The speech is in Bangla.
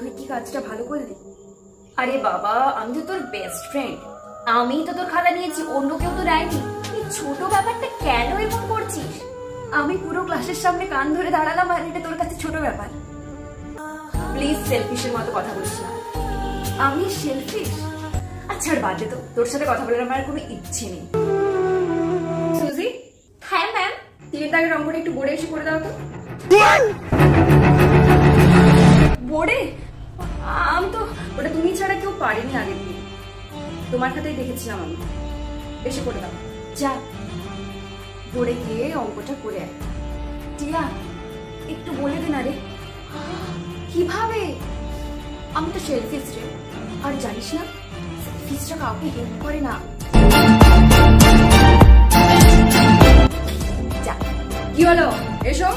তুই কি কাজটা ভালো করলি? আরে বাবা, আমি তো তোর বেস্ট ফ্রেন্ড, আমি তো তোর খাতা নিয়েছি, অন্য কেউ তো নেয়নি। এই ছোট ব্যাপারটা কেন এরকম করছিস? আমি পুরো ক্লাসের সামনে কান ধরে দাঁড়ালাম আর এটা তোর কাছে ছোট ব্যাপার? প্লিজ সেলফিশের মতো কথা বলিস না। আমি সেলফিশ? আচ্ছা বাদ দে তো, তোর সাথে কথা বলার আমার কোনো ইচ্ছে নেই। সুজি? হ্যাঁ ম্যাম। 3 দাগের অঙ্কটা একটু বোর্ডে এসে করে দাও তো। বোর্ডে? আমি তো ওটা তুমি ছাড়া কেউ পারেনি আগের দিন, তোমার খাতায় দেখেছিলাম আমি। এসে করে দাও যা, বোর্ডে গিয়ে অঙ্কটা করে আয়। টিয়া একটু বলে দে না রে। কিভাবে? আমি তো সেলফিশ রে, আর জানিস না সেলফিশরা কাউকে হেল্প করে না। যা, কি হলো? এসো।